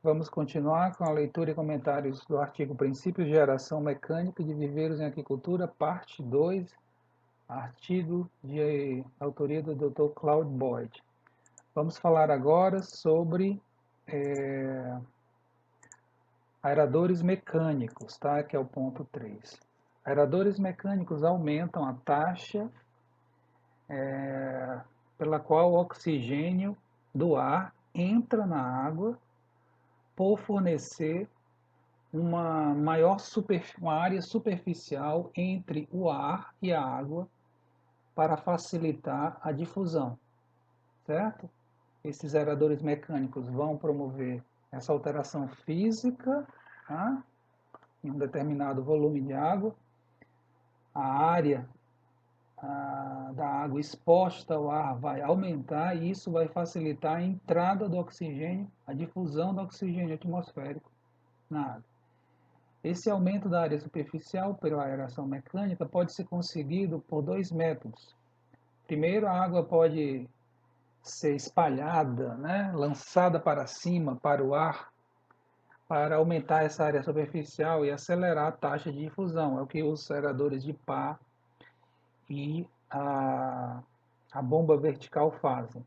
Vamos continuar com a leitura e comentários do artigo Princípios de Geração Mecânica de Viveiros em Aquicultura, parte 2, artigo de autoria do Dr. Claude Boyd. Vamos falar agora sobre aeradores mecânicos, tá? Que é o ponto 3. Aeradores mecânicos aumentam a taxa pela qual o oxigênio do ar entra na água por fornecer uma área superficial entre o ar e a água para facilitar a difusão, certo? Esses aeradores mecânicos vão promover essa alteração física, tá? Em um determinado volume de água, a área da água exposta ao ar vai aumentar e isso vai facilitar a entrada do oxigênio, a difusão do oxigênio atmosférico na água. Esse aumento da área superficial pela aeração mecânica pode ser conseguido por dois métodos. Primeiro, a água pode ser espalhada, né, lançada para cima, para o ar, para aumentar essa área superficial e acelerar a taxa de difusão. É o que os aeradores de pá e a bomba vertical fazem.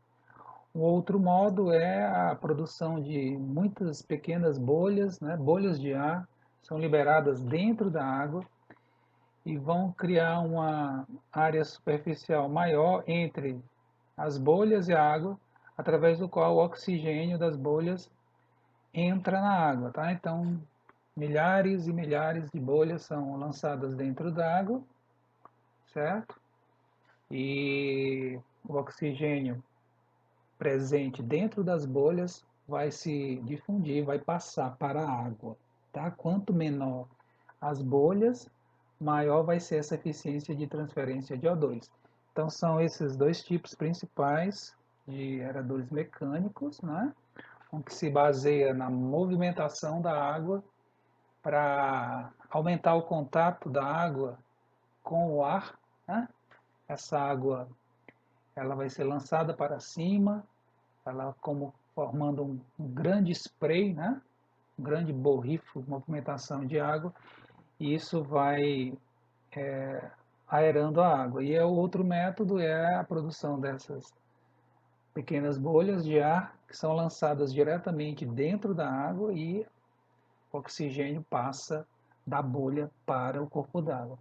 O outro modo é a produção de muitas pequenas bolhas, né, bolhas de ar, são liberadas dentro da água e vão criar uma área superficial maior entre as bolhas e a água, através do qual o oxigênio das bolhas entra na água, tá? Então, milhares e milhares de bolhas são lançadas dentro da água, certo? E o oxigênio presente dentro das bolhas vai se difundir, vai passar para a água, tá? Quanto menor as bolhas, maior vai ser essa eficiência de transferência de O2. Então são esses dois tipos principais de aeradores mecânicos, né? Um que se baseia na movimentação da água para aumentar o contato da água com o ar, né? Essa água ela vai ser lançada para cima, ela como formando um grande spray, né? Um grande borrifo, movimentação de água, e isso vai aerando a água. E o outro método é a produção dessas pequenas bolhas de ar que são lançadas diretamente dentro da água e o oxigênio passa da bolha para o corpo d'água.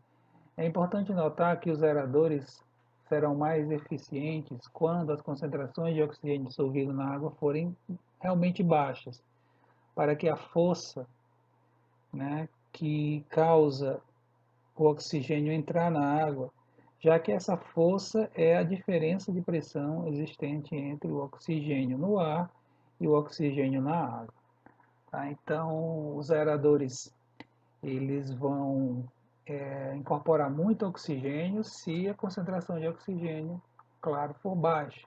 É importante notar que os aeradores serão mais eficientes quando as concentrações de oxigênio dissolvido na água forem realmente baixas, para que a força, né, que causa o oxigênio entrar na água, já que essa força é a diferença de pressão existente entre o oxigênio no ar e o oxigênio na água. Tá? Então, os aeradores eles vão incorporar muito oxigênio se a concentração de oxigênio, claro, for baixa.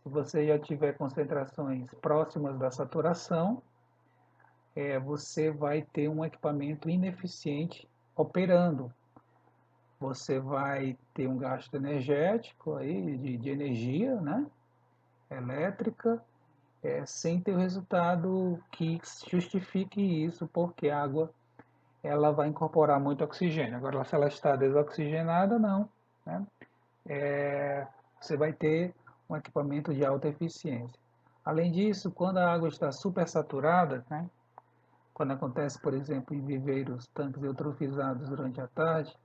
Se você já tiver concentrações próximas da saturação, você vai ter um equipamento ineficiente operando. Você vai ter um gasto energético aí, de energia, né, elétrica, sem ter o resultado que justifique isso, porque a água ela vai incorporar muito oxigênio. Agora, se ela está desoxigenada, não, né? Você vai ter um equipamento de alta eficiência. Além disso, quando a água está supersaturada, né, quando acontece, por exemplo, em viveiros, tanques eutrofizados durante a tarde,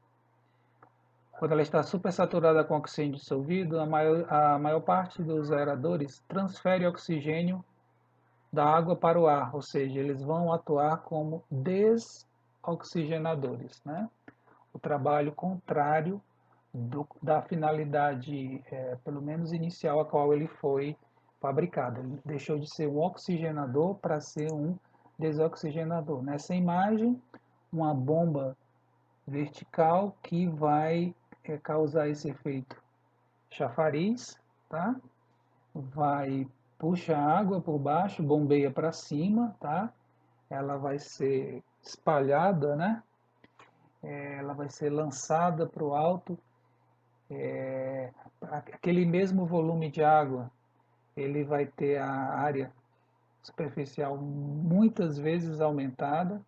quando ela está supersaturada com oxigênio dissolvido, a maior parte dos aeradores transfere oxigênio da água para o ar, ou seja, eles vão atuar como desoxigenadores, né? O trabalho contrário da finalidade, pelo menos inicial, a qual ele foi fabricado. Ele deixou de ser um oxigenador para ser um desoxigenador. Nessa imagem, uma bomba vertical que vai causar esse efeito chafariz, tá? Vai puxa a água por baixo, bombeia para cima, tá? Ela vai ser espalhada, né? Ela vai ser lançada para o alto. Aquele mesmo volume de água, ele vai ter a área superficial muitas vezes aumentada,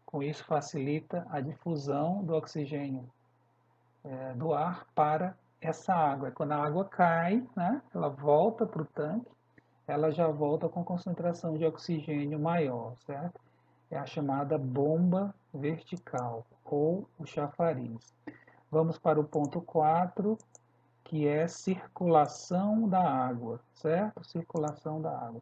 com isso facilita a difusão do oxigênio do ar para essa água. Quando a água cai, né, ela volta para o tanque, ela já volta com concentração de oxigênio maior, certo? É a chamada bomba vertical ou o chafariz. Vamos para o ponto 4, que é circulação da água, certo? Circulação da água.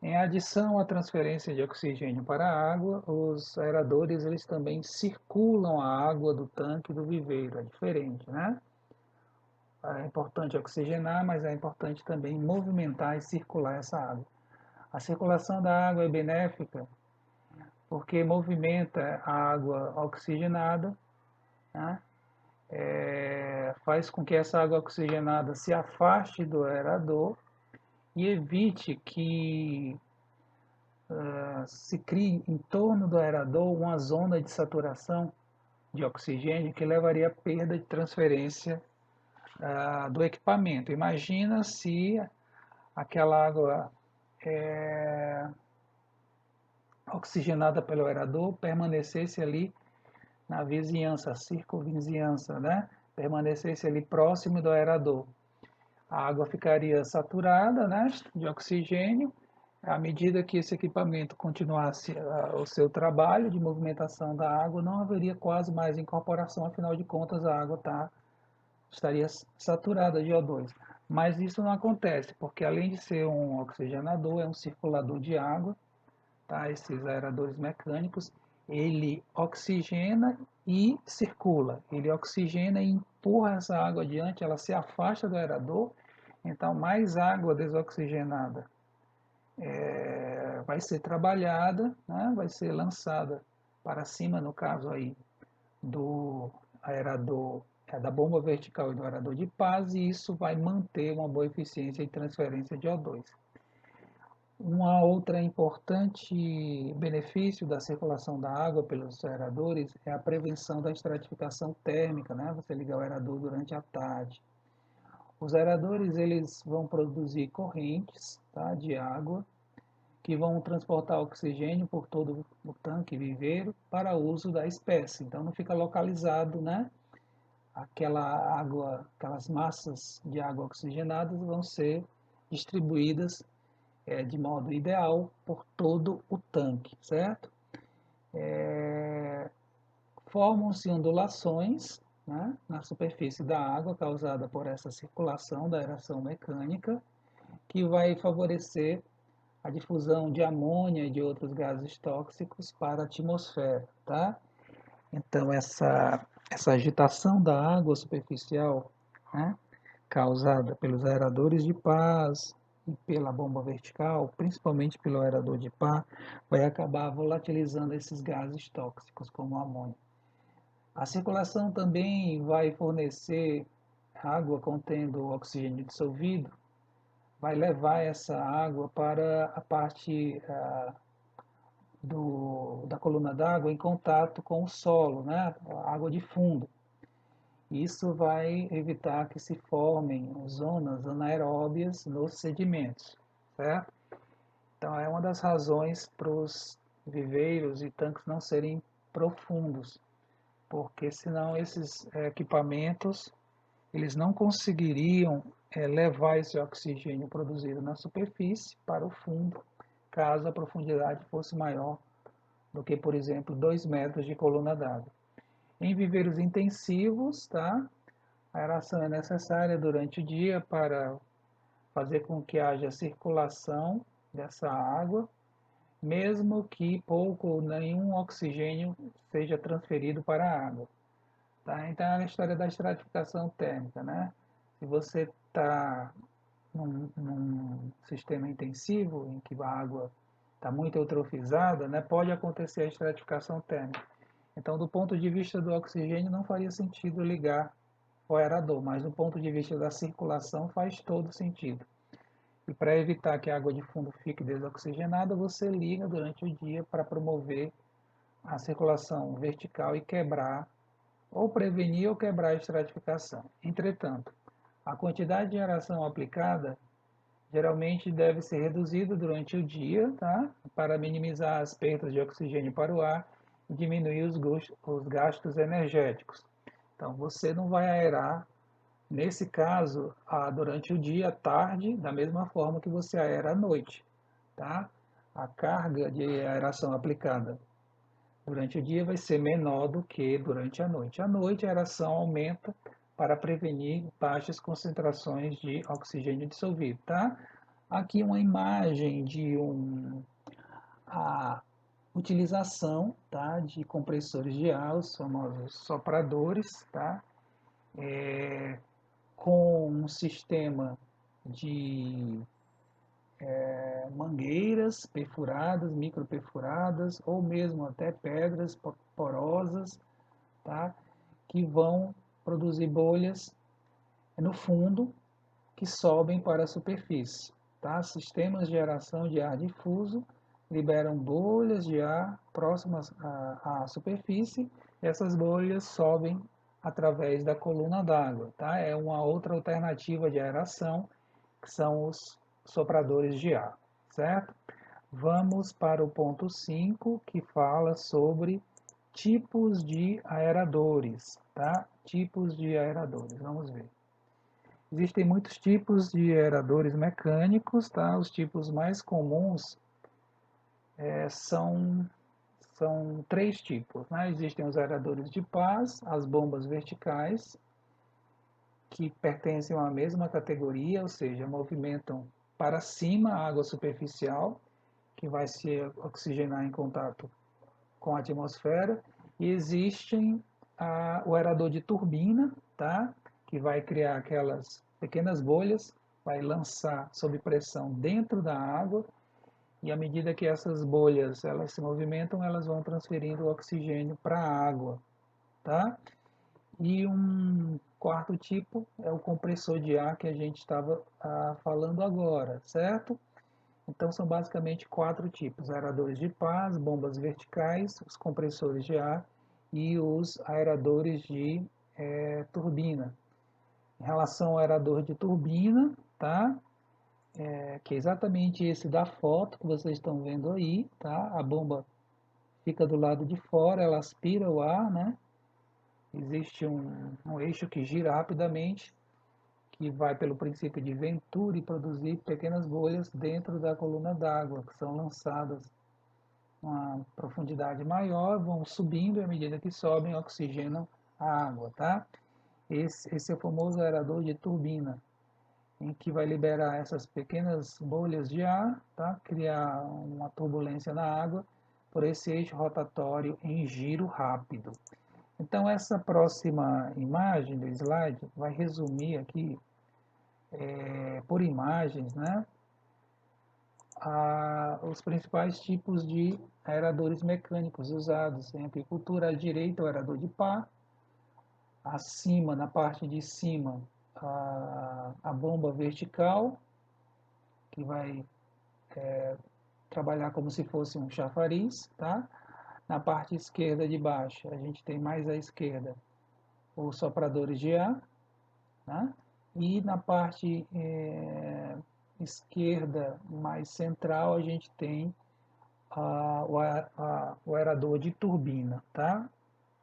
Em adição à transferência de oxigênio para a água, os aeradores eles também circulam a água do tanque do viveiro, é diferente, né? É importante oxigenar, mas é importante também movimentar e circular essa água. A circulação da água é benéfica porque movimenta a água oxigenada, né? Faz com que essa água oxigenada se afaste do aerador e evite que se crie em torno do aerador uma zona de saturação de oxigênio que levaria à perda de transferência do equipamento. Imagina se aquela água oxigenada pelo aerador permanecesse ali na vizinhança, circunvizinhança, né? Permanecesse ali próximo do aerador. A água ficaria saturada, né, de oxigênio. À medida que esse equipamento continuasse o seu trabalho de movimentação da água, não haveria quase mais incorporação, afinal de contas a água estaria saturada de O2. Mas isso não acontece, porque além de ser um oxigenador, é um circulador de água, tá? Esses aeradores mecânicos, ele oxigena e circula. Ele oxigena e empurra essa água adiante, ela se afasta do aerador, então mais água desoxigenada vai ser trabalhada, né? Vai ser lançada para cima, no caso aí, do aerador, da bomba vertical e do aerador de paz, e isso vai manter uma boa eficiência em transferência de O2. Uma outra importante benefício da circulação da água pelos aeradores é a prevenção da estratificação térmica, né? Você ligar o aerador durante a tarde. Os aeradores eles vão produzir correntes, tá, de água que vão transportar oxigênio por todo o tanque viveiro para uso da espécie. Então não fica localizado, né? Aquela água, aquelas massas de água oxigenadas vão ser distribuídas de modo ideal por todo o tanque, certo? Formam-se ondulações, né, na superfície da água causada por essa circulação da aeração mecânica, que vai favorecer a difusão de amônia e de outros gases tóxicos para a atmosfera, tá? Então essa agitação da água superficial, né, causada pelos aeradores de paz e pela bomba vertical, principalmente pelo aerador de pá, vai acabar volatilizando esses gases tóxicos, como o amônio. A circulação também vai fornecer água contendo oxigênio dissolvido, vai levar essa água para a parte da coluna d'água em contato com o solo, né? A água de fundo. Isso vai evitar que se formem zonas anaeróbias nos sedimentos, certo? Então é uma das razões para os viveiros e tanques não serem profundos, porque senão esses equipamentos eles não conseguiriam levar esse oxigênio produzido na superfície para o fundo, caso a profundidade fosse maior do que, por exemplo, 2 metros de coluna d'água. Em viveiros intensivos, tá? A aeração é necessária durante o dia para fazer com que haja circulação dessa água, mesmo que pouco ou nenhum oxigênio seja transferido para a água. Tá? Então, é a história da estratificação térmica, né? Se você está num sistema intensivo, em que a água está muito eutrofizada, né, pode acontecer a estratificação térmica. Então, do ponto de vista do oxigênio, não faria sentido ligar o aerador, mas do ponto de vista da circulação faz todo sentido. E para evitar que a água de fundo fique desoxigenada, você liga durante o dia para promover a circulação vertical e quebrar, ou prevenir ou quebrar a estratificação. Entretanto, a quantidade de aeração aplicada Geralmente deve ser reduzido durante o dia, tá? Para minimizar as perdas de oxigênio para o ar e diminuir os gastos energéticos. Então, você não vai aerar, nesse caso, durante o dia, à tarde, da mesma forma que você aera à noite, tá? A carga de aeração aplicada durante o dia vai ser menor do que durante a noite. À noite, a aeração aumenta para prevenir baixas concentrações de oxigênio dissolvido, tá? Aqui uma imagem de a utilização, tá, de compressores de ar, os famosos sopradores, tá, com um sistema de mangueiras perfuradas, microperfuradas, ou mesmo até pedras porosas, tá, que vão produzir bolhas no fundo que sobem para a superfície. Tá? Sistemas de geração de ar difuso liberam bolhas de ar próximas à superfície e essas bolhas sobem através da coluna d'água. Tá? É uma outra alternativa de aeração, que são os sopradores de ar, certo? Vamos para o ponto 5, que fala sobre tipos de aeradores, tá? Tipos de aeradores, vamos ver. Existem muitos tipos de aeradores mecânicos, tá? Os tipos mais comuns são três tipos, né? Existem os aeradores de paz, as bombas verticais, que pertencem à mesma categoria, ou seja, movimentam para cima a água superficial, que vai se oxigenar em contato com a atmosfera, e existem o aerador de turbina, tá? Que vai criar aquelas pequenas bolhas, vai lançar sob pressão dentro da água, e à medida que essas bolhas elas se movimentam, elas vão transferindo o oxigênio para a água, tá? E um quarto tipo é o compressor de ar que a gente estava falando agora, certo? Então são basicamente quatro tipos: aeradores de paz, bombas verticais, os compressores de ar e os aeradores de turbina. Em relação ao aerador de turbina, tá? Que é exatamente esse da foto que vocês estão vendo aí, tá? A bomba fica do lado de fora, ela aspira o ar, né? Existe um eixo que gira rapidamente, que vai pelo princípio de Venturi produzir pequenas bolhas dentro da coluna d'água, que são lançadas a uma profundidade maior, vão subindo e à medida que sobem, oxigenam a água, tá? Esse é o famoso aerador de turbina, em que vai liberar essas pequenas bolhas de ar, tá? Criar uma turbulência na água por esse eixo rotatório em giro rápido. Então, essa próxima imagem do slide vai resumir aqui, por imagens, né, os principais tipos de aeradores mecânicos usados em apicultura. À direita, o aerador de pá, acima, na parte de cima, a bomba vertical, que vai trabalhar como se fosse um chafariz, tá? Na parte esquerda de baixo, a gente tem mais à esquerda os sopradores de ar, tá? E na parte esquerda mais central a gente tem o aerador de turbina, tá?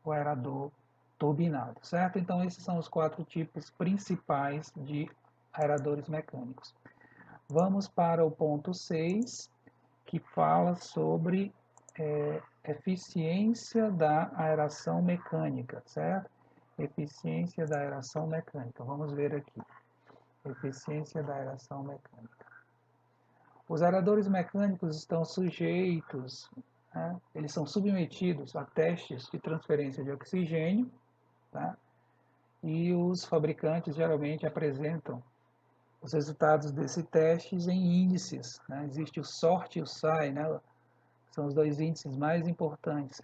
O aerador turbinado, certo? Então esses são os quatro tipos principais de aeradores mecânicos. Vamos para o ponto 6, que fala sobre eficiência da aeração mecânica, certo? Eficiência da aeração mecânica. Vamos ver aqui. Eficiência da aeração mecânica. Os aeradores mecânicos estão sujeitos, né? Eles são submetidos a testes de transferência de oxigênio, tá? E os fabricantes geralmente apresentam os resultados desses testes em índices, né? Existe o SORT e o SAI, né? São os dois índices mais importantes.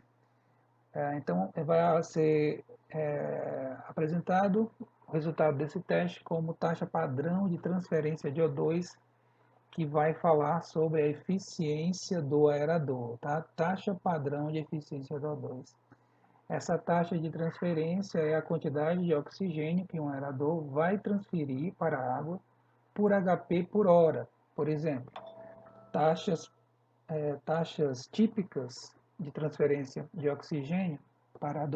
Então, vai ser apresentado o resultado desse teste como taxa padrão de transferência de O2, que vai falar sobre a eficiência do aerador, tá? Taxa padrão de eficiência do O2. Essa taxa de transferência é a quantidade de oxigênio que um aerador vai transferir para a água por HP por hora, Por exemplo, taxas, taxas típicas de transferência de oxigênio para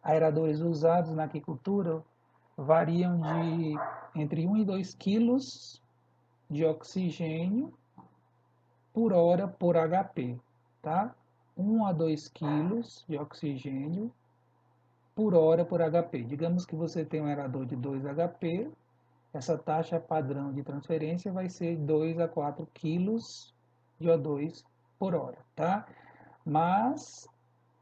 aeradores usados na aquicultura variam de entre 1 e 2 quilos de oxigênio por hora por HP, tá? 1 a 2 quilos de oxigênio por hora por HP. Digamos que você tem um aerador de 2 HP, essa taxa padrão de transferência vai ser 2 a 4 quilos de O2 por hora, tá? Mas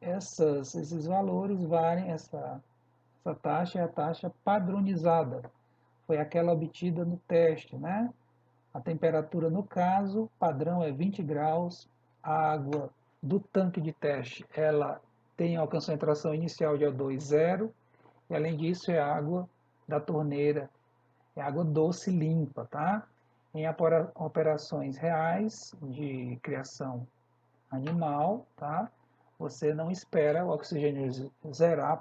esses valores varem, essa taxa é a taxa padronizada, foi aquela obtida no teste, né? A temperatura, no caso, padrão é 20 graus, a água do tanque de teste, ela tem a concentração inicial de O2 zero, e além disso é água da torneira, é água doce limpa, tá? Em operações reais de criação animal, tá? Você não espera o oxigênio zerar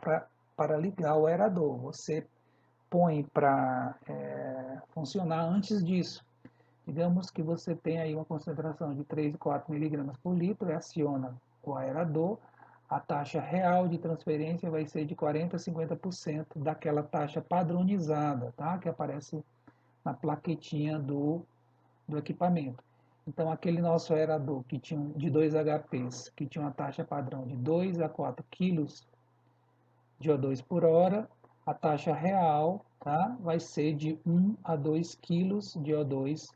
para ligar o aerador, você põe para funcionar antes disso. Digamos que você tem aí uma concentração de 3 e 4 miligramas por litro e aciona o aerador, a taxa real de transferência vai ser de 40% a 50% daquela taxa padronizada, tá? Que aparece na plaquetinha do equipamento. Então, aquele nosso aerador que tinha de 2 HPs, que tinha uma taxa padrão de 2 a 4 quilos de O2 por hora, a taxa real, tá, vai ser de 1 a 2 quilos de O2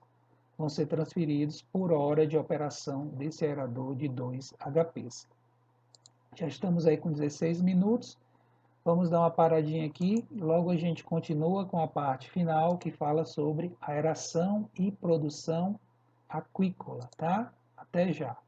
vão ser transferidos por hora de operação desse aerador de 2 HPs. Já estamos aí com 16 minutos. Vamos dar uma paradinha aqui, logo a gente continua com a parte final que fala sobre aeração e produção aquícola, tá? Até já!